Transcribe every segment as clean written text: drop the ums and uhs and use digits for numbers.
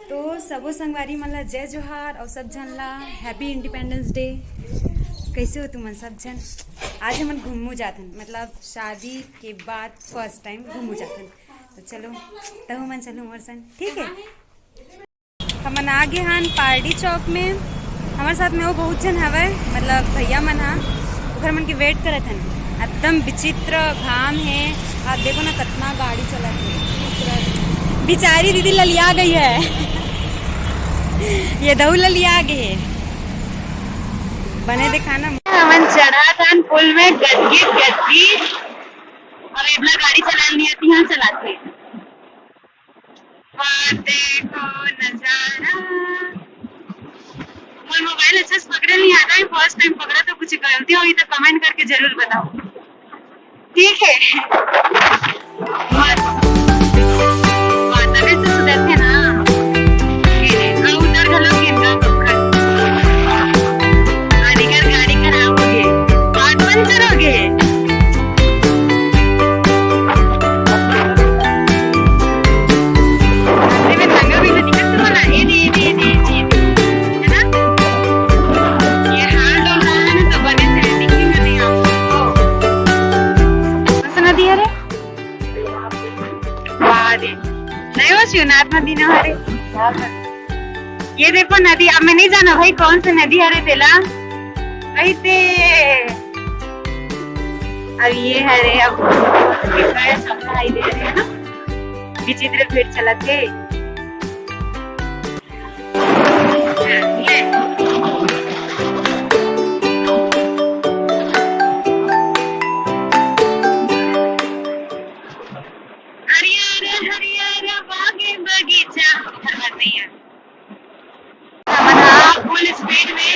तो सबो संगवारी मन ला जय जोहार और सब झन ला हैप्पी इंडिपेंडेंस डे। कैसे हो तुमन सब झन? आज हमन घूमू जाथन, मतलब शादी के बाद फर्स्ट टाइम घूमू जाथन। तो चलो तहु मन चलो मोर संग, ठीक है? हमन आगे हन पार्टी चौक में। हमारे साथ में वो बहुत जन हवे, मतलब भैया मन हा, ओकर मन के वेट करत हन। एकदम विचित्र घाम है। आप देखो ना कितना गाड़ी चलत है। बेचारी दीदी ललिया गई है। ये दहु ललिया गए है। बने दिखाना हमन चढ़ा था पुल में गद्दी गद्दी और इतना गाड़ी चलानी नहीं आती, यहाँ चलाते। और देखो नजारा। मोबाइल अच्छे से पकड़े नहीं आता है, फर्स्ट टाइम पकड़ा, तो कुछ गलती होगी तो कमेंट करके जरूर बताओ, ठीक है? वातावरण से सुधरते ना उधर घलो गिरना गाड़ी खराब हो गई, पार्ट पंचर हो गए। शिवनाथ नदी न हरे, ये देखो नदी। अब मैं नहीं जाना भाई कौन सी नदी हरे तेला कहते। अब ये हरे, अब दिखाई दे रहे है ना, विचित्र भीड़ चला थे। फुल स्पीड में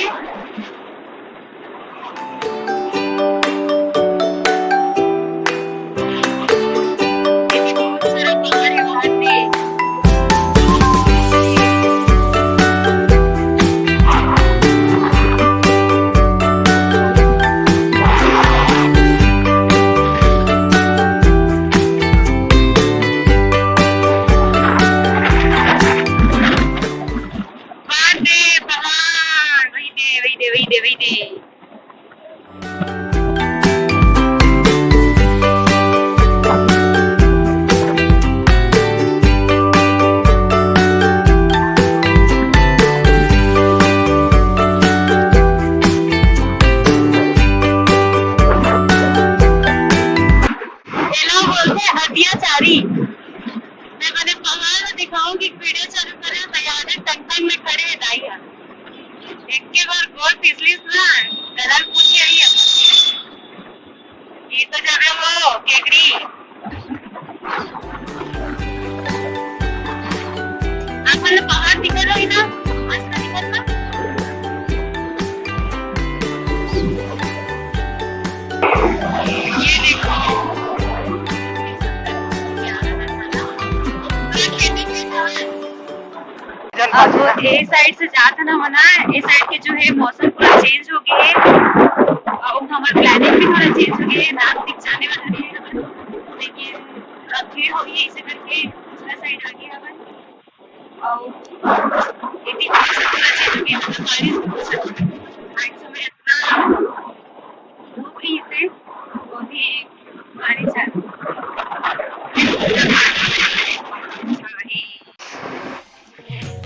दिखाऊंगी, वीडियो चालू करे तैयार है, टंग में खड़े है दाई है। एक के बार गोल फिसली ना कलर पूछ यही है। ये तो जब वो केकड़ी आप मतलब पहाड़ दिख रहा है ना, मस्त दिखत ना। ये देखो अब ए साइड से जाता ना होना, इस साइड के जो है मौसम पूरा चेंज हो गया है और हमारा प्लानिंग भी थोड़ा चेंज हो गया है। नाक दिख जाने वाला है, लेकिन अब भीड़ हो गई इसे करके दूसरा साइड आ गया है और इतनी मौसम पूरा चेंज हो गया, मतलब बारिश आज सुबह इतना धूप रही है, वो भी बारिश आ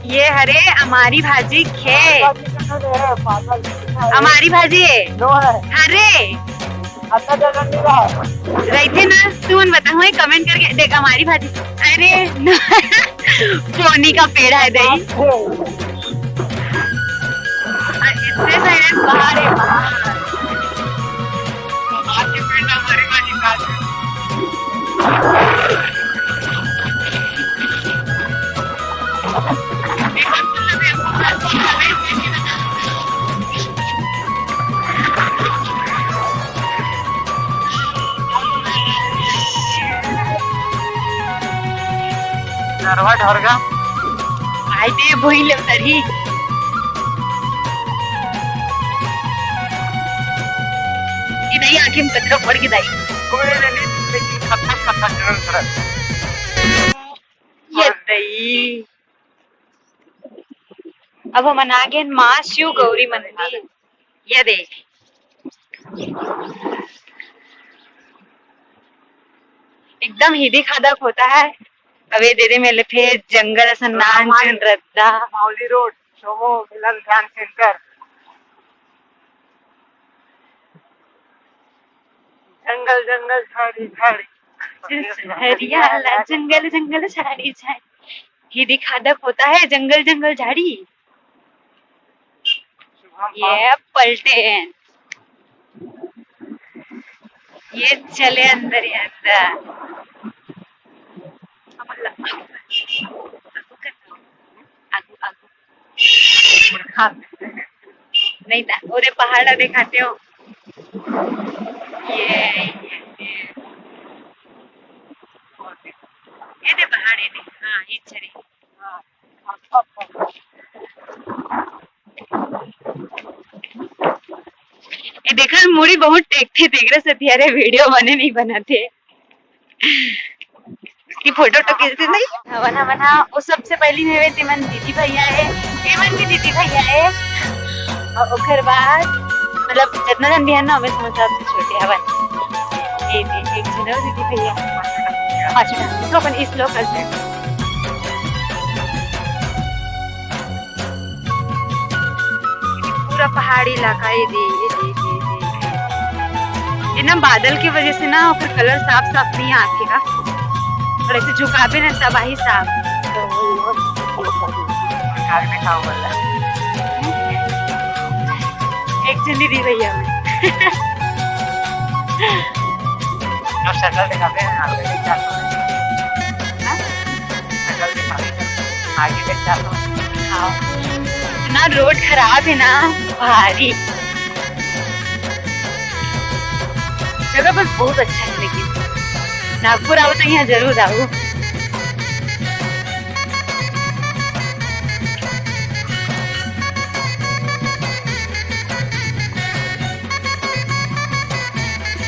ये हरे हमारी भाजी खे, हमारी भाजी हरे रहते ना। तुम बताओ कमेंट करके देख हमारी भाजी। अरे पोनी का पेड़ है दही, इतने सारे बाहर है, बाहर के पेड़ हमारी भाजी खा। नरवा ढोरगा आई दे बोइले उतरी। ये नहीं आंखें में कचरा पड़ के दाई कोई नहीं, लेकिन खत्म जरूर अब हम आ गए माँ शिव गौरी मंदिर। ये देख, एकदम हिदी खादक होता है। अबे दे मेले फिर जंगल संदान रद्दा माउली रोड सोमो मिलन ध्यान सेंटर। जंगल जंगल झाड़ी झाड़ी हरियाला जंगल जंगल झाड़ी झाड़ी, हिदी खादक होता है जंगल जंगल झाड़ी। ये पलटे हैं, ये चले अंदर ही अंदर। आगू आगू नहीं था उरे पहाड़ दिखाते हो। ये दे पहाड़, ये दे, हाँ ये छड़ी। ये देखा मुड़ी बहुत टेकते देख रहे सतियारे वीडियो बने नहीं बनाते की फोटो तो खींचते नहीं। हवन हवन वो सबसे पहली मेरे तिमन दीदी भैया है, तिमन की दीदी भैया है। और उसके बाद मतलब जितना जन भी है ना हमें सबसे छोटे हवन ये एक जन दीदी भैया। अच्छा इसको अपन इस लोग करते हैं। पूरा पहाड़ी इलाका ये ना बादल की वजह से ना फिर कलर साफ साफ नहीं आते का, और ऐसे झुकावे ना तबाही साफ। एक जन दीदी भैया में शक्ल दिखाते हैं आगे देख ना। रोड खराब है ना, भारी जगह पर बहुत अच्छा है, लेकिन नागपुर आओ तो यहाँ जरूर आओ।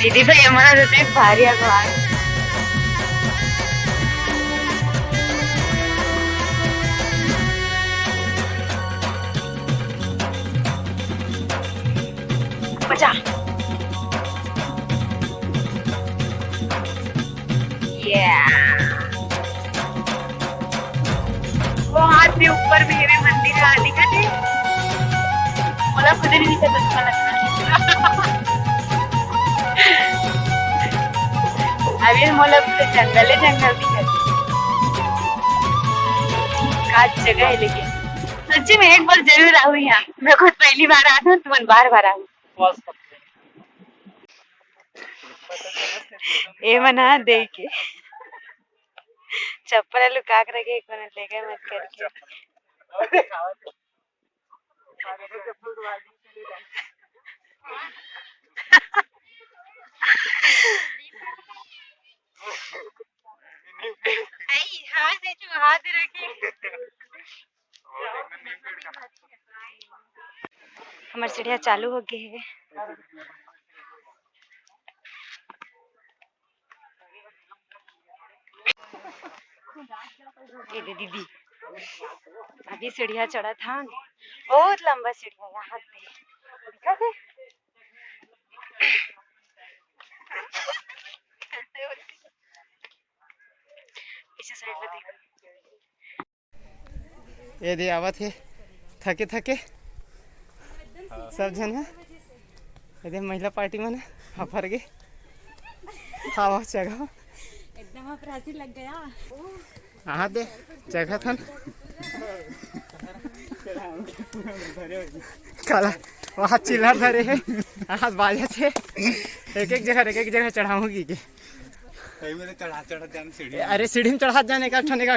दीदी भाई हमारा रहते भारी अखबार। बचा वो हाथ से ऊपर मेरे मंदिर है दिखा दे, मला खुद नहीं दिखा अच्छा लगता। अभी मला जंगल जंगल दिखा काज जगह है, लेकिन सच्ची में एक बार जरूर आऊँ यहाँ। मैं खुद पहली बार आता हूँ, तुम बार बार आऊँ। ये मना दे के चप्पल लुका कर रखे, एक मिनट लेके मत करके। हाथ रखी हमारी सीढ़ियाँ चालू हो गई है। ये दीदी अभी सीढ़िया चढ़ा था, बहुत लंबा सीढ़िया यहाँ पे दिखा थे। इस साइड में देखो, ये दे आवत है थके थके सब जन है। ये महिला पार्टी में फर गए हवा जगह एकदम अपराधी लग गया। हाँ दे जगह था कला वहाँ चिल्लर धरे है, हाथ बाजा थे एक एक जगह चढ़ाऊंगी के। अरे सीढ़ी में चढ़ा जाने का ठंडे का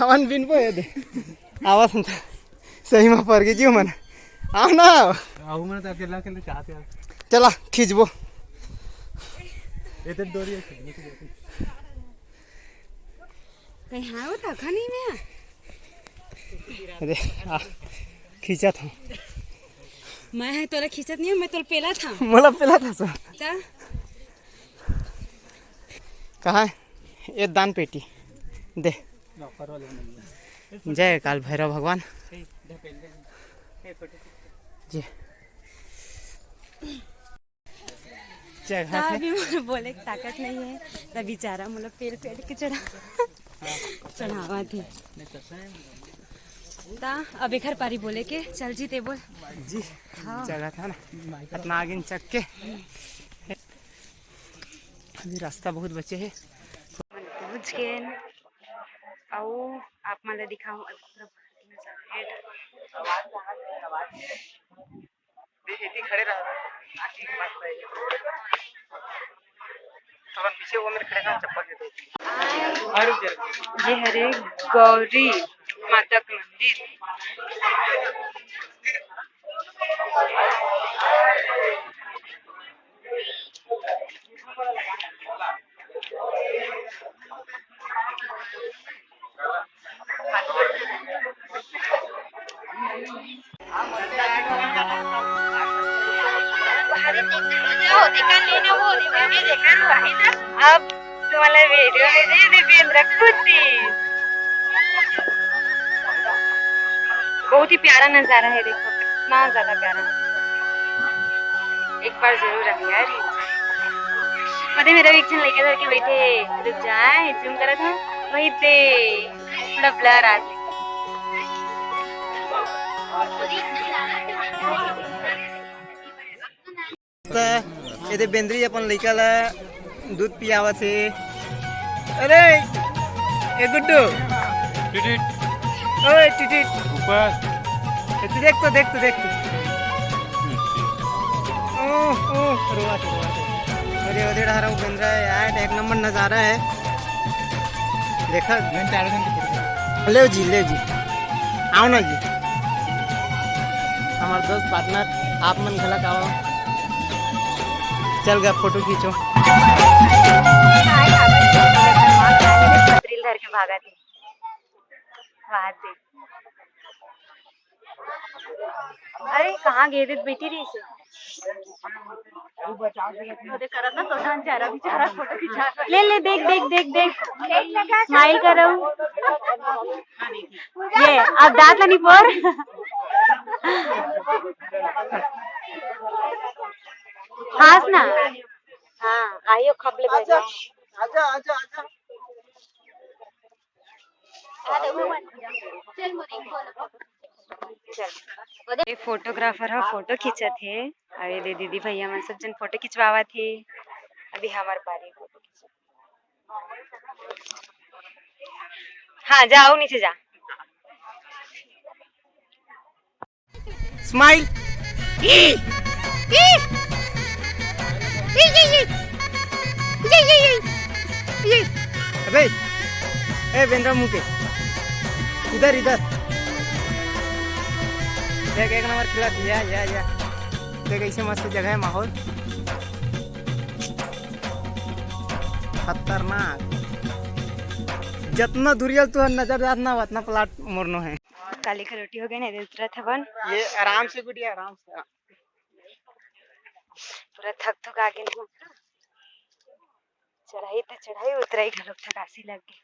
हवन बिन पो दे आवाज सुनता सही में पड़ गई जीव मन आओ ना आओ मन अकेला के लिए चाहते हैं। चला खींचबो इधर डोरी है कहीं हाँ वो था खानी में। अरे खींचा था मैं है तोरा खींचत नहीं हूँ, मैं तोर पेला था मतलब पेला था सर। कहाँ है ये दान पेटी दे जय काल भैरव भगवान जी। जगह अभी मुझे बोले की ताकत नहीं है तब बेचारा मतलब पेड़ के चढ़ावा थी ता अब एक पारी बोले के चल जीते बोल जी। हाँ। जगह था ना इतना आगे चक के अभी रास्ता बहुत बचे है। पहुंच गए आओ आप मतलब दिखाओ खड़े रहा पीछे वो मेरे खड़े चप्पल ये हरे गौरी माता का मंदिर। अब तुम्हाला व्हिडिओ मध्ये देवेंद्र खुशी बहुत ही प्यारा नजारा है देखो कितना ज्यादा प्यारा। एक बार जरूर आए यार। पता मेरा एक जन लेके करके बैठे रुक जाए जूम करा था वही पे थोड़ा ब्लर आ जाए। ये बेंद्री अपन लड़का ला दूध पियावा थे। अरे ये गुड्डू ओए टिटिट ऊपर देख तो ओह रोआ अरे उधर आ रहा हूँ बेंद्रा यार एक नंबर नज़ारा है देखा। ले जी आओ ना जी हमारे दोस्त पार्टनर आप मन झलक आओ चल गया फोटो खींचो। धर के भागा थी अरे कहाँ गए थे बेटी रही से ले देख स्माइल करो ये अब दांत नहीं पर खास ना हाँ आइयो खबले आजा आजा आजा आजा ये फोटोग्राफर हा फोटो खींचा थे अरे दे दीदी भैया मैं सब जन फोटो खिंचवावा थे। अभी हमारे पारी फोटो खींचा। हाँ जाओ नीचे जा स्माइल अबे ए बेंद्रा मुके इधर एक नंबर खिला या देख ऐसे मस्त जगह है माहौल खतरनाक जितना दूरियल तू नजर जातना उतना प्लाट मोरनो है। काली का रोटी हो गई ना दूसरा था बन ये आराम से गुड़िया आराम से पूरा थक आगे चढ़ाई उतराई घलोक थकासी लग गई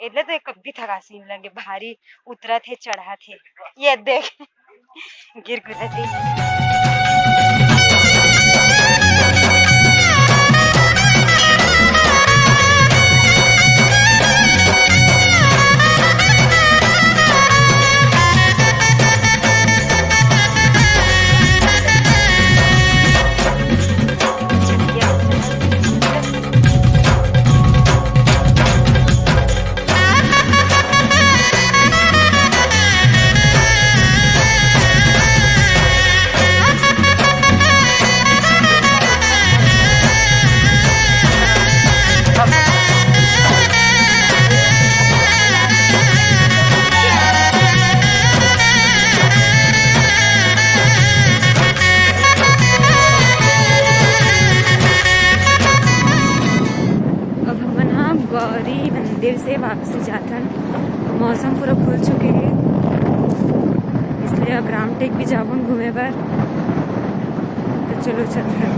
એટલે तो कभी थकासी नहीं लगे भारी उतरा थे चढ़ा थे ये देख गिर गुजर थी। गौरी मंदिर से वापसी जाथन मौसम पूरा खुल चुके हैं इसलिए अब रामटेक भी जावन घूमे पर तो चलो चलते हैं।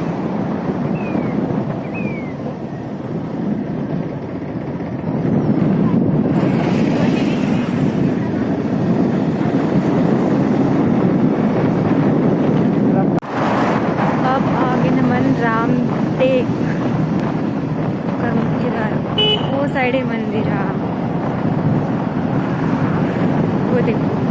वो देखो